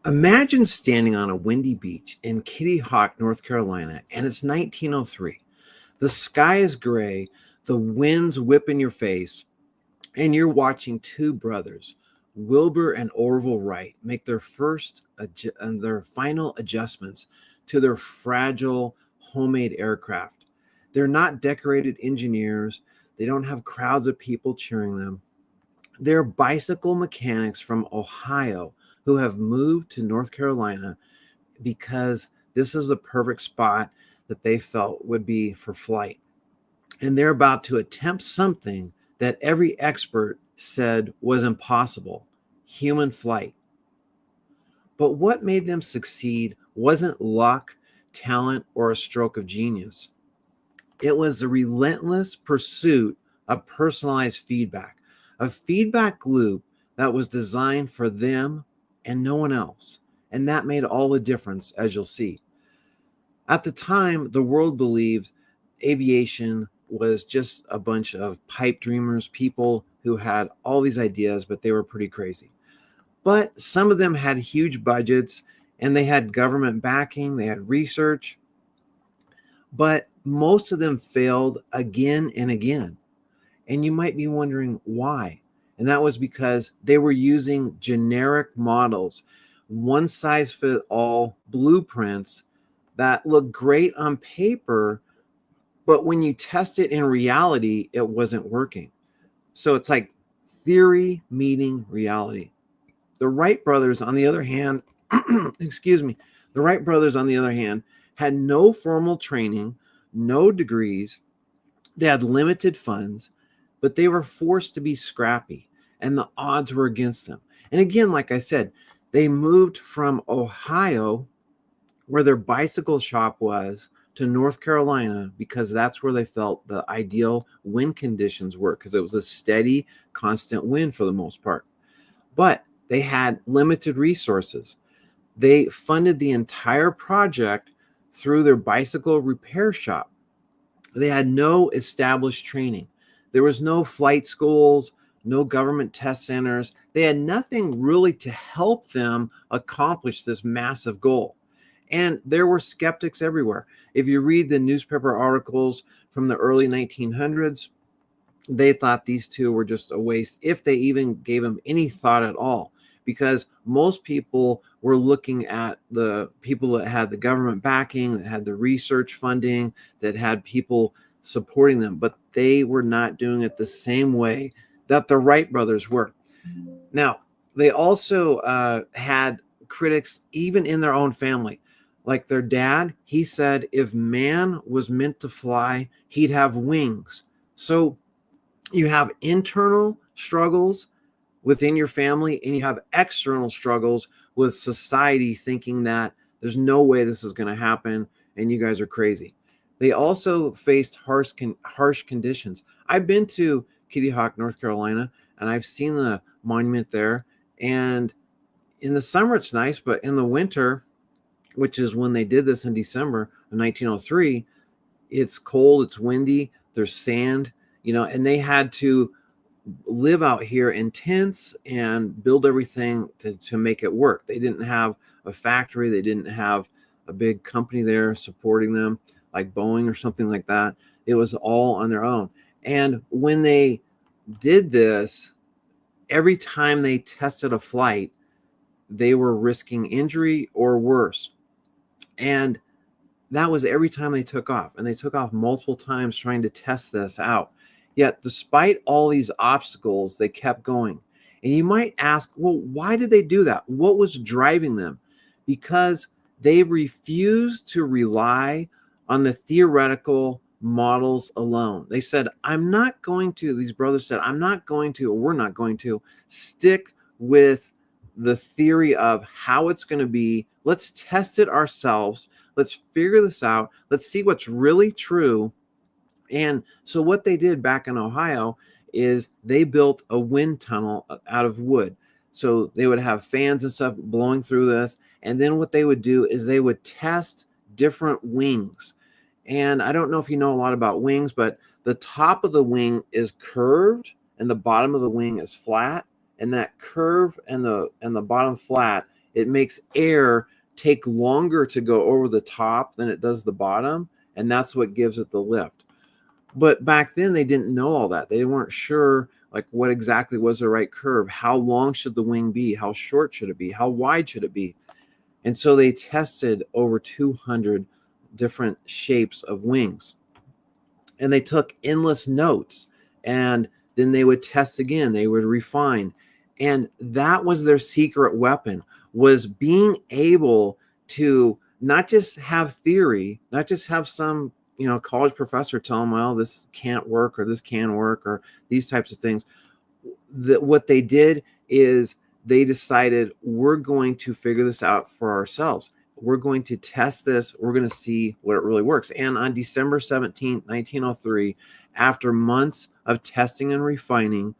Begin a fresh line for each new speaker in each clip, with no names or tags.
Imagine standing on a windy beach in Kitty Hawk, North Carolina, and it's 1903. The sky is gray, the winds whip in your face, and you're watching two brothers, Wilbur and Orville Wright, make their final adjustments to their fragile homemade aircraft. They're not decorated engineers. They don't have crowds of people cheering them. They're bicycle mechanics from Ohio who have moved to North Carolina because this is the perfect spot that they felt would be for flight. And they're about to attempt something that every expert said was impossible: human flight. But what made them succeed wasn't luck, talent, or a stroke of genius. It was the relentless pursuit of personalized feedback, a feedback loop that was designed for them and no one else. And that made all the difference, as you'll see. At the time, the world believed aviation was just a bunch of pipe dreamers, people who had all these ideas, but they were pretty crazy. But some of them had huge budgets and they had government backing, they had research, but most of them failed again and again. And you might be wondering why. And that was because they were using generic models, one size fit all blueprints that look great on paper, but when you test it in reality, it wasn't working. So it's like theory meeting reality. The Wright brothers, on the other hand, excuse me, the Wright brothers, on the other hand, had no formal training, no degrees. They had limited funds, but they were forced to be scrappy, and the odds were against them. And again, like I said, they moved from Ohio, where their bicycle shop was, to North Carolina because that's where they felt the ideal wind conditions were, because it was a steady, constant wind for the most part. But they had limited resources. They funded the entire project through their bicycle repair shop. They had no established training. There was no flight schools, no government test centers. They had nothing really to help them accomplish this massive goal. And there were skeptics everywhere. If you read the newspaper articles from the early 1900s, they thought these two were just a waste, if they even gave them any thought at all, because most people were looking at the people that had the government backing, that had the research funding, that had people supporting them, but they were not doing it the same way that the Wright brothers were. Now, they also had critics even in their own family. Like their dad, he said if man was meant to fly, he'd have wings. So you have internal struggles within your family, and you have external struggles with society thinking that there's no way this is going to happen and you guys are crazy. They also faced harsh conditions. I've been to Kitty Hawk, North Carolina, and I've seen the monument there. And in the summer, it's nice, but in the winter, which is when they did this in December of 1903, it's cold, it's windy, there's sand, and they had to live out here in tents and build everything to make it work. They didn't have a factory. They didn't have a big company there supporting them like Boeing or something like that. It was all on their own. And when they did this, every time they tested a flight, they were risking injury or worse. And that was every time they took off. And they took off multiple times trying to test this out. Yet, despite all these obstacles, they kept going. And you might ask, well, why did they do that? What was driving them? Because they refused to rely on the theoretical models alone. They said, these brothers said, we're not going to stick with the theory of how it's going to be. Let's test it ourselves. Let's figure this out. Let's see what's really true. And so what they did back in Ohio is they built a wind tunnel out of wood. So they would have fans and stuff blowing through this. And then what they would do is they would test different wings. And I don't know if you know a lot about wings, but the top of the wing is curved and the bottom of the wing is flat. And that curve and the bottom flat It makes air take longer to go over the top than it does the bottom, and that's what gives it the lift. But back then they didn't know all that. They weren't sure like what exactly was the right curve. How long should the wing be? How short should it be? How wide should it be? And so they tested over 200 different shapes of wings. And they took endless notes, and then they would test again. They would refine. And that was their secret weapon, was being able to not just have theory, not just have some college professor tell them, well, this can't work or this can work or these types of things. What they did is they decided, we're going to figure this out for ourselves. We're going to test this. We're going to see what it really works. And on December 17th, 1903, after months of testing and refining,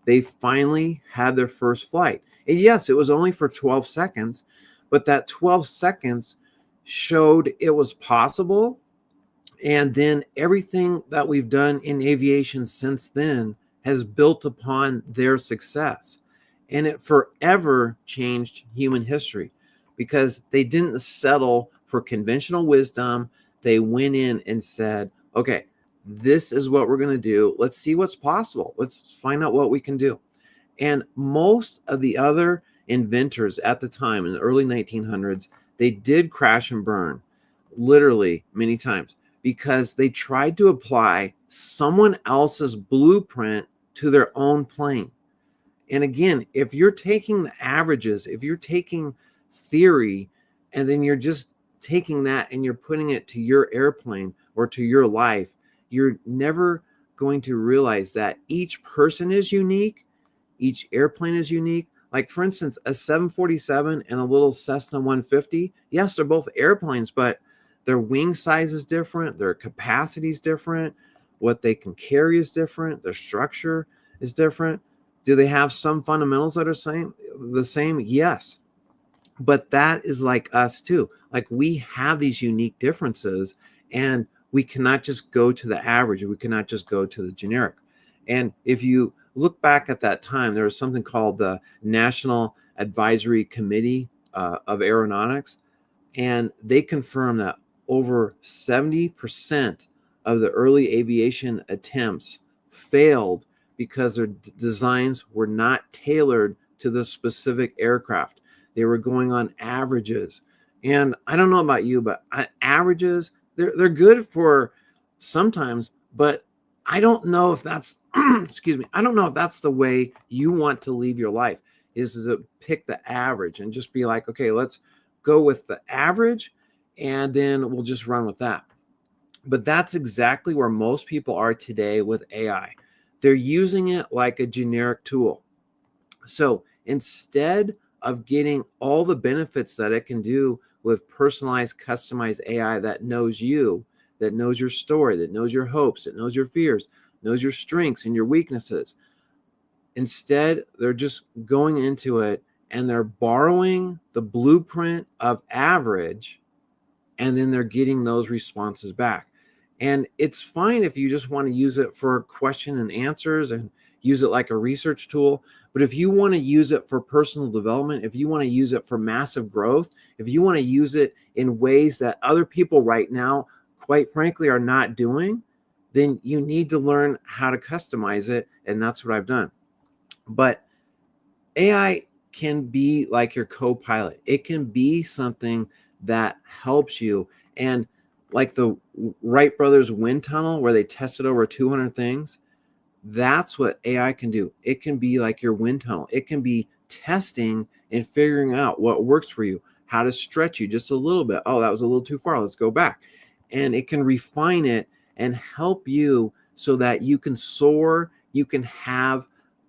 they finally had their first flight. And yes, it was only for 12 seconds, but that 12 seconds showed it was possible. And then everything that we've done in aviation since then has built upon their success. And it forever changed human history because they didn't settle for conventional wisdom. They went in and said, okay, this is what we're going to do. Let's see what's possible. Let's find out what we can do. And most of the other inventors at the time in the early 1900s, they did crash and burn literally many times because they tried to apply someone else's blueprint to their own plane. And again, if you're taking the averages, if you're taking theory, and then you're just taking that and you're putting it to your airplane or to your life, you're never going to realize that each person is unique, each airplane is unique. Like, for instance, a 747 and a little Cessna 150, yes, they're both airplanes, but their wing size is different, their capacity is different, what they can carry is different, their structure is different. Do they have some fundamentals that are the same? Yes. But that is like us too. Like, we have these unique differences, and we cannot just go to the average. We cannot just go to the generic. And if you look back at that time, there was something called the National Advisory Committee of Aeronautics, and they confirmed that over 70% of the early aviation attempts failed because their designs were not tailored to the specific aircraft. They were going on averages. And I don't know about you, but averages, they're good for sometimes, but I don't know if that's, excuse me, I don't know if that's the way you want to live your life, is to pick the average and just be like, okay, let's go with the average and then we'll just run with that. But that's exactly where most people are today with AI. They're using it like a generic tool. So instead of getting all the benefits that it can do with personalized, customized AI that knows you, that knows your story, that knows your hopes, that knows your fears, knows your strengths and your weaknesses, instead, they're just going into it and they're borrowing the blueprint of average, and then they're getting those responses back. And it's fine if you just want to use it for question and answers and use it like a research tool. But if you want to use it for personal development, if you want to use it for massive growth, if you want to use it in ways that other people right now, quite frankly, are not doing, then you need to learn how to customize it. And that's what I've done. But AI can be like your co-pilot. It can be something that helps you. And like the Wright Brothers wind tunnel where they tested over 200 things, that's what AI can do. It can be like your wind tunnel. It can be testing and figuring out what works for you, how to stretch you just a little bit. Oh, that was a little too far. Let's go back. And it can refine it and help you so that you can soar, you can have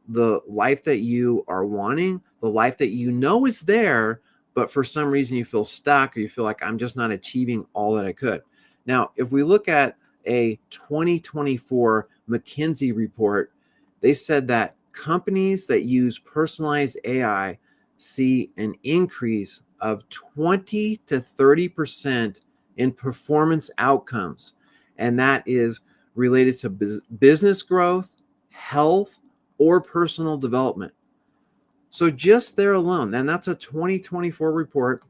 the life that you are wanting, the life that you know is there, but for some reason you feel stuck or you feel like I'm just not achieving all that I could. Now, if we look at a 2024 McKinsey report, they said that companies that use personalized AI see an increase of 20 to 30% in performance outcomes. And that is related to business growth, health, or personal development. So just there alone, and that's a 2024 report.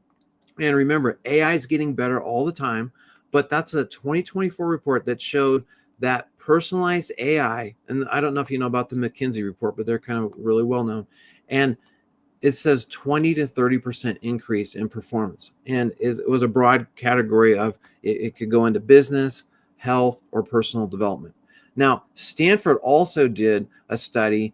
And remember, AI is getting better all the time, but that's a 2024 report that showed that personalized AI, and I don't know if you know about the McKinsey report, but they're kind of really well known. And it says 20 to 30% increase in performance. And it was a broad category of it could go into business, health, or personal development. Now, Stanford also did a study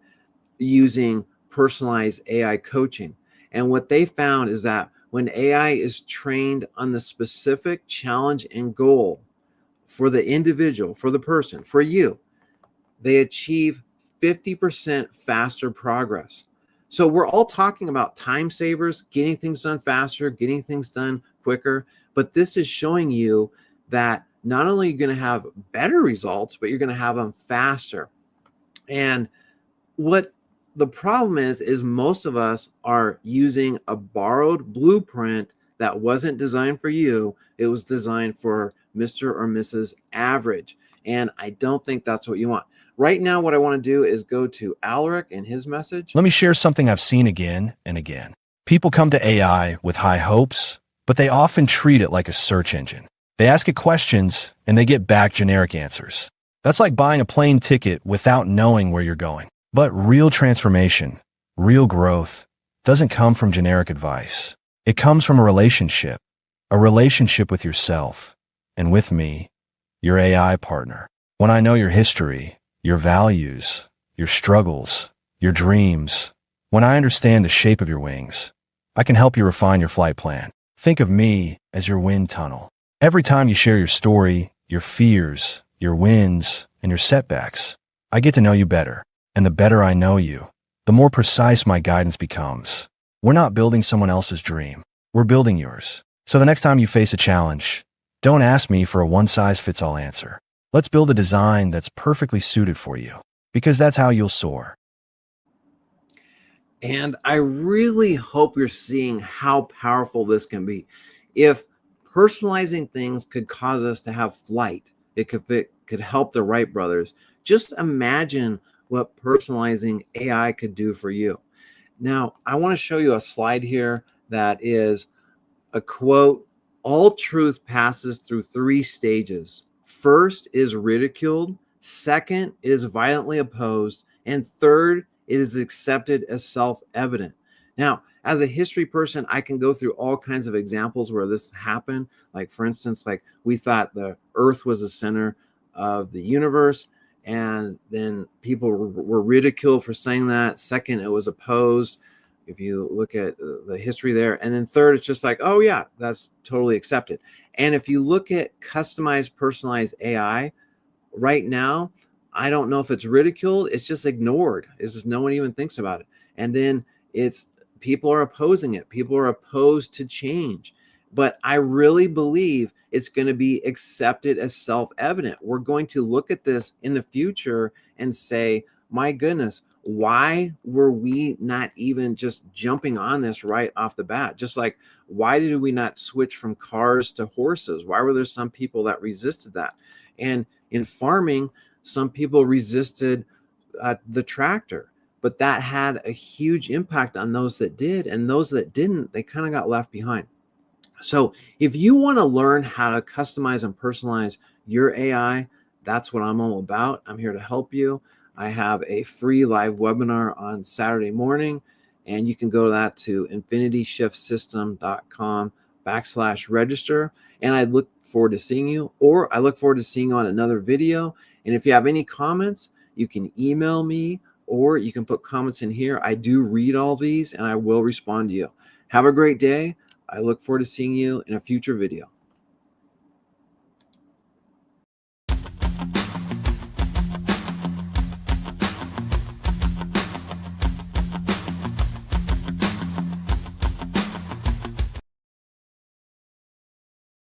using personalized AI coaching. And what they found is that when AI is trained on the specific challenge and goal for the individual, for the person, for you, they achieve 50% faster progress. So we're all talking about time savers, getting things done faster, getting things done quicker. But this is showing you that not only are you going to have better results, but you're going to have them faster. And what the problem is most of us are using a borrowed blueprint that wasn't designed for you. It was designed for Mr. or Mrs. Average. And I don't think that's what you want. Right now, what I want to do is go to Alaric and his message.
Let me share something I've seen again and again. People come to AI with high hopes, but they often treat it like a search engine. They ask it questions and they get back generic answers. That's like buying a plane ticket without knowing where you're going. But real transformation, real growth, doesn't come from generic advice. It comes from a relationship with yourself, and with me, your AI partner. When I know your history, your values, your struggles, your dreams, when I understand the shape of your wings, I can help you refine your flight plan. Think of me as your wind tunnel. Every time you share your story, your fears, your wins, and your setbacks, I get to know you better. And the better I know you, the more precise my guidance becomes. We're not building someone else's dream. We're building yours. So the next time you face a challenge, don't ask me for a one-size-fits-all answer. Let's build a design that's perfectly suited for you, because that's how you'll soar.
And I really hope you're seeing how powerful this can be. If personalizing things could cause us to have flight, it could help the Wright brothers. Just imagine what personalizing AI could do for you. Now, I want to show you a slide here that is a quote. All truth passes through three stages. First is ridiculed, second is violently opposed, and third, it is accepted as self-evident. Now, as a history person, I can go through all kinds of examples where this happened. Like, for instance, like we thought the earth was the center of the universe, and then people were ridiculed for saying that. Second, it was opposed, if you look at the history there. And then third, it's just like, oh yeah, that's totally accepted. And if you look at customized, personalized AI right now, I don't know if it's ridiculed. It's just ignored. It's just no one even thinks about it. And then it's people are opposing it. People are opposed to change. But I really believe it's going to be accepted as self-evident. We're going to look at this in the future and say, my goodness, why were we not even just jumping on this right off the bat? Just like, why did we not switch from cars to horses? Why were there some people that resisted that? And in farming, some people resisted the tractor, but that had a huge impact on those that did, and those that didn't, they kind of got left behind. So if you want to learn how to customize and personalize your AI, that's what I'm all about. I'm here to help you. I have a free live webinar on Saturday morning, and you can go to that to infinityshiftssystem.com/register. And I look forward to seeing you, or I look forward to seeing you on another video. And if you have any comments, you can email me, or you can put comments in here. I do read all these and I will respond to you. Have a great day. I look forward to seeing you in a future video.